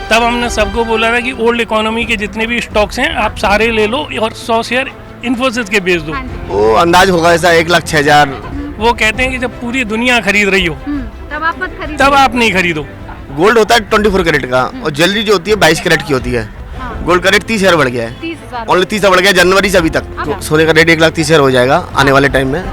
तब हमने सबको बोला था कि ओल्ड इकोनॉमी के जितने भी स्टॉक्स हैं आप सारे ले लो और 100 शेयर इन्फोसिस के बेच दो। वो अंदाज होगा ऐसा 1,06,000। वो कहते हैं कि जब पूरी दुनिया खरीद रही हो तब आप मत खरीदो। तब आप नहीं खरीदो। गोल्ड होता है 24 कैरेट का और ज्वेलरी जो होती है 22 कैरेट की होती है। गोल्ड का रेट 30,000 बढ़ गया है, 30,000 ओनली 30,000 बढ़ गया जनवरी से अभी तक। सोने का रेट 1,30,000 हो जाएगा आने वाले टाइम में।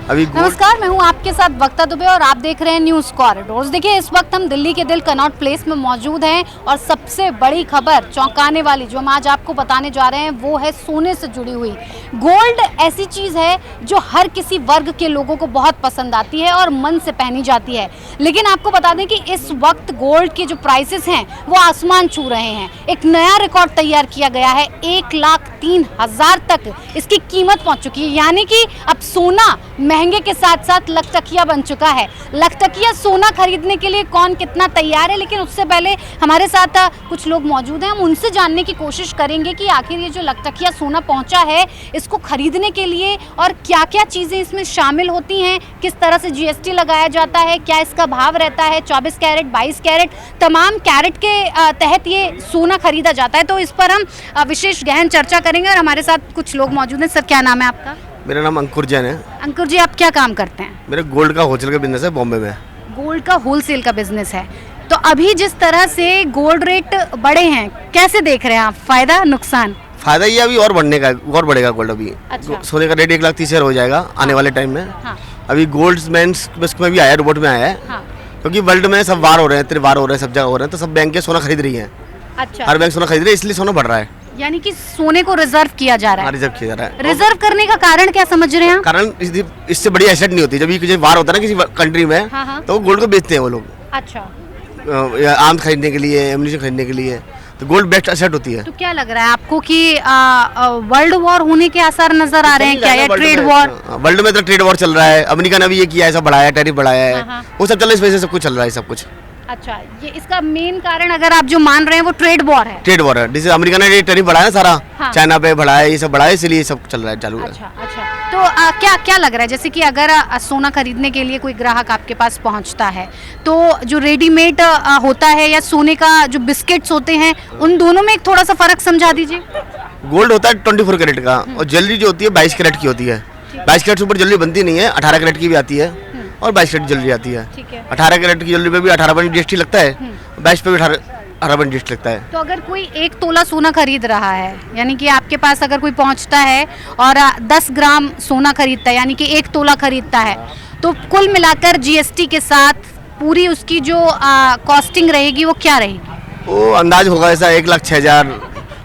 अभी नमस्कार, मैं हूं आपके साथ वक्ता दुबे और आप देख रहे हैं न्यूज़ कॉरिडोर्स। देखिए, इस वक्त हम दिल्ली के दिल कनॉट प्लेस में मौजूद हैं और सबसे बड़ी खबर चौंकाने वाली जो हम आज आपको बताने जा रहे हैं वो है सोने से जुड़ी हुई। गोल्ड ऐसी चीज़ है जो हर किसी वर्ग के लोगों को बहुत पसंद आती है और मन से पहनी जाती है, लेकिन आपको बता दें कि इस वक्त गोल्ड के जो प्राइसेस हैं वो आसमान छू रहे हैं। एक नया रिकॉर्ड तैयार किया गया है, 1,03,000 तक इसकी कीमत पहुँच चुकी है। यानी कि अब सोना महंगे के साथ साथ लखटकिया बन चुका है। लखटकिया सोना खरीदने के लिए कौन कितना तैयार है, लेकिन उससे पहले हमारे साथ कुछ लोग मौजूद हैं। हम उनसे जानने की कोशिश करेंगे कि आखिर ये जो लखटकिया सोना पहुंचा है इसको खरीदने के लिए और क्या क्या चीज़ें इसमें शामिल होती हैं, किस तरह से जीएसटी लगाया जाता है, क्या इसका भाव रहता है, 24 कैरेट 22 कैरेट तमाम कैरेट के तहत ये सोना खरीदा जाता है। तो इस पर हम विशेष गहन चर्चा करेंगे और हमारे साथ कुछ लोग मौजूद हैं। सर, क्या नाम है आपका? मेरा नाम अंकुर जैन है। अंकुर जी, आप क्या काम करते हैं? मेरे गोल्ड का होलसेल का बिजनेस है बॉम्बे में। गोल्ड का होलसेल का बिजनेस है, तो अभी जिस तरह से गोल्ड रेट बढ़े हैं कैसे देख रहे हैं आप? फायदा नुकसान? फायदा ये अभी और बढ़ने का, और बढ़ेगा गोल्ड अभी। अच्छा। सोने का रेट 1,30,000 हो जाएगा आने वाले टाइम में। हाँ। अभी गोल्ड मैंस में भी आया, रिपोर्ट में आया है। हाँ। क्योंकि वर्ल्ड में सब वार हो रहे हैं, त्रिवार हो रहे हैं, सब जगह हो रहे हैं, तो सब बैंक सोना खरीद रही है। अच्छा। हर बैंक सोना खरीद रही है, इसलिए सोना बढ़ रहा है। यानी कि सोने को रिजर्व किया जा रहा है। रिजर्व किया जा रहा है। रिजर्व करने का कारण क्या समझ रहे हैं आप? कारण इससे बड़ी एसेट नहीं होती। जब ये किसी वार होता है ना किसी कंट्री में, हाँ, हाँ। तो गोल्ड को बेचते हैं वो लोग। अच्छा। आर्म्स खरीदने के लिए, एम्यूनिशन खरीदने के लिए, तो गोल्ड बेस्ट एसेट होती है। तो क्या लग रहा है आपको कि वर्ल्ड वॉर होने के आसार नजर आ रहे हैं क्या, या ट्रेड वॉर? वर्ल्ड में तो ट्रेड वॉर चल रहा है। अमेरिका ने भी ये किया है, सब बढ़ाया, टैरिफ बढ़ाया है। हाँ। वो सब चल रहा है, इस वजह से सब कुछ चल रहा है, सब कुछ। अच्छा, ये इसका मेन कारण अगर आप जो मान रहे हैं वो ट्रेड वॉर है। ट्रेड वॉर है, जैसे अमेरिका ने टैरिफ बढ़ाया सारा। हाँ। चाइना पे बढ़ाया, ये सब बढ़ाया, इसलिए सब चल रहा है, चालू है। अच्छा अच्छा। तो क्या क्या लग रहा है, जैसे कि अगर सोना खरीदने के लिए कोई ग्राहक आपके पास पहुंचता है तो जो रेडीमेड होता है या सोने का जो बिस्किट्स होते हैं, उन दोनों में एक थोड़ा सा फर्क समझा दीजिए। गोल्ड होता है 24 कैरेट का और ज्वेलरी जो होती है 22 कैरेट की होती है। 22 कैरेट से ऊपर ज्वेलरी बनती नहीं है, 18 कैरेट की भी आती है और 22 कैरेट ज्वेलरी आती है। ठीक है। 18 कैरेट की ज्वेलरी पे भी 18% जीएसटी लगता है, 22 पे भी 18% जीएसटी लगता है। तो अगर कोई 1 तोला सोना खरीद रहा है, यानी कि आपके पास अगर कोई पहुंचता है और 10 ग्राम सोना खरीदता है, यानी कि 1 तोला खरीदता है, तो कुल मिलाकर जीएसटी के साथ पूरी उसकी जो कॉस्टिंग रहेगी वो क्या रहेगी? वो अंदाज होगा ऐसा 1,06,000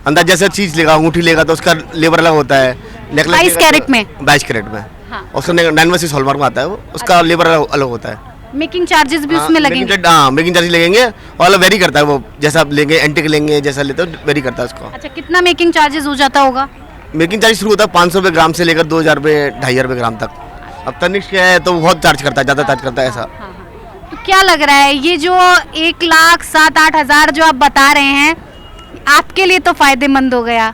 अंदाज। जैसे चीज लेगा, अंगूठी लेगा तो उसका लेबर अलग होता है। 22 कैरेट में? 22 कैरेट में। हाँ। उसका 9 हॉलमार्क में आता है, वो उसका लेबर अलग होता है। मेकिंग चार्जेस भी उसमें लगेंगे? हाँ, मेकिंग चार्जेस लगेंगे और वेरी करता है वो, जैसा आप लेंगे, एंटिक लेंगे, जैसा लेते हो वेरी करता है उसको। अच्छा, कितना मेकिंग चार्जेस हो जाता होगा? मेकिंग चार्ज शुरू होता है 500 रुपये ग्राम से लेकर 2,000 रुपये 2,500 रुपये ग्राम तक। अब तनिष्क है तो बहुत चार्ज करता है, ज़्यादा चार्ज करता है ऐसा। तो क्या लग रहा है ये जो 1,07,000-8,000 जो आप बता रहे हैं आपके लिए तो फायदेमंद हो गया,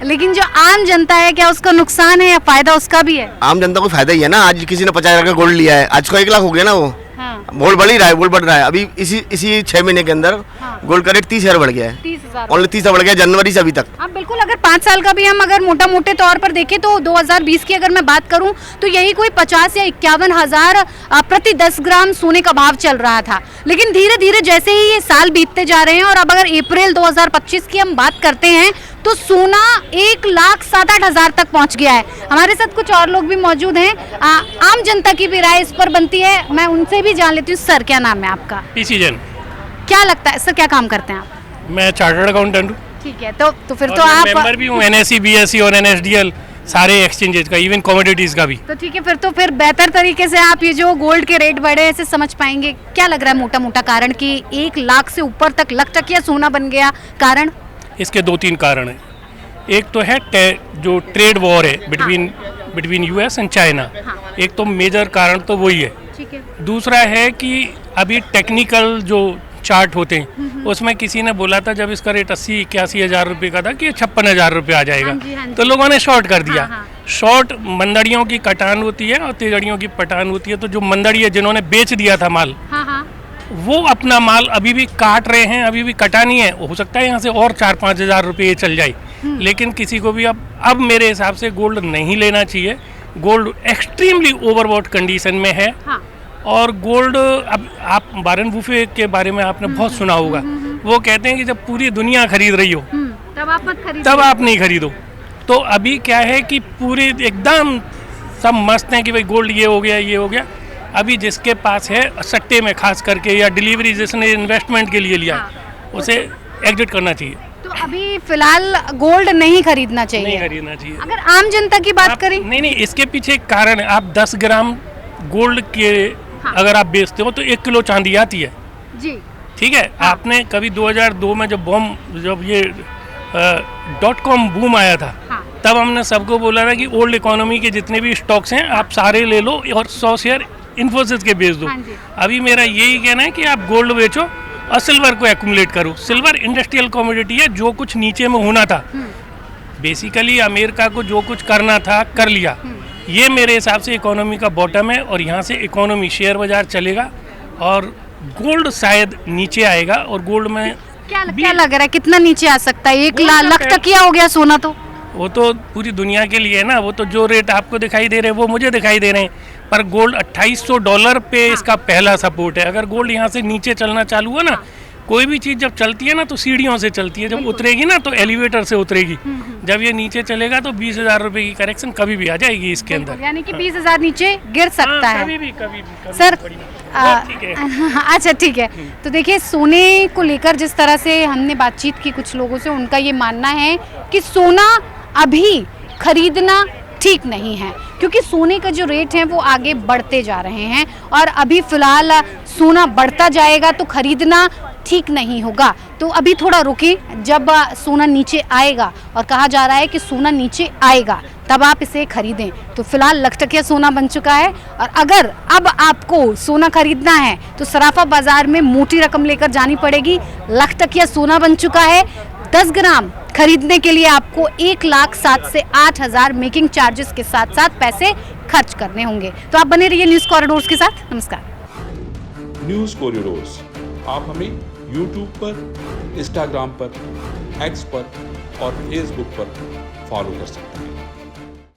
लेकिन जो आम जनता है क्या उसका नुकसान है या फायदा उसका भी है? आम जनता को फायदा ही है ना। आज किसी ने 50,000 का गोल्ड लिया है, आज को 1 लाख हो गया ना वो। हाँ। गोल्ड बढ़ ही रहा है, गोल्ड बढ़ रहा है। अभी इसी 6 महीने के अंदर गोल्ड का रेट 30,000 बढ़ गया है। 30,000 ओनली 30,000 बढ़ गया जनवरी से अभी तक। हाँ बिल्कुल। अगर 5 साल का भी हम अगर मोटा मोटे तौर पर देखें तो 2020 की अगर मैं बात करूं तो यही कोई 50 या 51,000 प्रति 10 ग्राम सोने का भाव चल रहा था। लेकिन धीरे धीरे जैसे ही ये साल बीतते जा रहे हैं और अब अगर अप्रैल 2025 की हम बात करते हैं तो सोना 1,07,000-8,000 तक पहुंच गया है। हमारे साथ कुछ और लोग भी मौजूद हैं, आम जनता की भी राय इस पर बनती है, मैं उनसे भी जान लेती हूँ। सर, क्या नाम है आपका? पीसी जैन। क्या लगता है सर, क्या काम करते हैं आप? मैं चार्टर्ड अकाउंटेंट हूँ। ठीक है, तो फिर और तो मैं आप मेंबर भी हूँ NSE, BSE और NSDL सारे एक्सचेंजेस का, इवन कमोडिटीज का भी। तो ठीक है, फिर बेहतर तरीके से आप ये जो गोल्ड के रेट बढ़े ऐसे समझ पाएंगे। क्या लग रहा है मोटा मोटा कारण कि 1 लाख से ऊपर तक लखटकिया सोना बन गया? कारण इसके 2-3 कारण हैं। एक तो है जो ट्रेड वॉर है बिटवीन US एंड चाइना। एक तो मेजर कारण तो वही है। ठीक है। दूसरा है कि अभी टेक्निकल जो चार्ट होते हैं उसमें किसी ने बोला था जब इसका रेट 80-81 हज़ार रुपये का था कि 56,000 रुपये आ जाएगा। हाँ जी। तो लोगों ने शॉर्ट कर दिया। हाँ। शॉर्ट मंदड़ियों की कटान होती है और तेजड़ियों की पटान होती है। तो जो मंदड़ी है जिन्होंने बेच दिया था माल, हाँ। वो अपना माल अभी भी काट रहे हैं, अभी भी कटा नहीं है। हो सकता है यहाँ से और 4-5 हज़ार रुपये चल जाए, लेकिन किसी को भी अब मेरे हिसाब से गोल्ड नहीं लेना चाहिए। गोल्ड एक्सट्रीमली ओवरबॉट कंडीशन में है। हाँ। और गोल्ड, अब आप वारेन बुफे के बारे में आपने बहुत सुना होगा, वो कहते हैं कि जब पूरी दुनिया खरीद रही हो तब आप मत खरीदो, तब आप नहीं खरीदो। तो अभी क्या है कि पूरे एकदम सब मस्त हैं कि भाई गोल्ड ये हो गया, ये हो गया। अभी जिसके पास है सट्टे में खास करके, या डिलीवरी जिसने इन्वेस्टमेंट के लिए लिया, उसे एग्जिट करना चाहिए। तो अभी फिलहाल गोल्ड नहीं खरीदना चाहिए, नहीं खरीदना चाहिए। अगर आम जनता की बात करें, नहीं, इसके पीछे एक कारण है। आप 10 ग्राम गोल्ड के अगर आप बेचते हो तो 1 किलो चांदी आती है जी। ठीक है। आपने कभी 2002 में जब ये .com बूम आया था, तब हमने सबको बोला था कि ओल्ड इकोनॉमी के जितने भी स्टॉक्स हैं आप सारे ले लो और 100 शेयर इन्फोसिस के बेच दो। अभी मेरा यही कहना है कि आप गोल्ड बेचो और सिल्वर को एक्यूमुलेट करो। सिल्वर इंडस्ट्रियल कमोडिटी है, जो कुछ नीचे में होना था, बेसिकली अमेरिका को जो कुछ करना था कर लिया। ये मेरे हिसाब से इकोनॉमी का बॉटम है और यहाँ से इकोनॉमी, शेयर बाजार चलेगा और गोल्ड शायद नीचे आएगा। और गोल्ड में क्या लग रहा है कितना नीचे आ सकता है? 1 लाख टकिया हो गया सोना तो। वो तो पूरी दुनिया के लिए है ना, वो तो जो रेट आपको दिखाई दे रहे हैं वो मुझे दिखाई दे रहे हैं, पर गोल्ड $2800 पे इसका पहला सपोर्ट है। अगर गोल्ड यहाँ से नीचे चलना चालू हुआ ना, कोई भी चीज़ जब चलती है ना तो सीढ़ियों से चलती है, जब उतरेगी ना तो एलिवेटर से उतरेगी। जब ये नीचे चलेगा तो 20,000 रुपये की करेक्शन कभी भी आ जाएगी इसके अंदर, यानी कि 20,000 नीचे गिर सकता है कभी भी सर। ठीक है। अच्छा ठीक है, तो देखिए सोने को लेकर जिस तरह से हमने बातचीत की कुछ लोगों से, उनका ये मानना है कि सोना अभी खरीदना ठीक नहीं है, क्योंकि सोने का जो रेट है वो आगे बढ़ते जा रहे हैं और अभी फिलहाल सोना बढ़ता जाएगा तो खरीदना ठीक नहीं होगा। तो अभी थोड़ा रुके, जब सोना नीचे आएगा, और कहा जा रहा है कि सोना नीचे आएगा तब आप इसे खरीदें। तो फिलहाल लखटकिया सोना बन चुका है और अगर अब आपको सोना खरीदना है तो सराफा बाजार में मोटी रकम लेकर जानी पड़ेगी। लखटकिया सोना बन चुका है। 10 ग्राम खरीदने के लिए आपको 1,07,000 से 8,000 मेकिंग चार्जेस के साथ साथ पैसे खर्च करने होंगे। तो आप बने रहिए न्यूज़ कॉरिडोर्स के साथ। नमस्कार। न्यूज़ कॉरिडोर्स आप हमें यूट्यूब पर, इंस्टाग्राम पर, एक्स पर और फेसबुक पर फॉलो कर सकते हैं।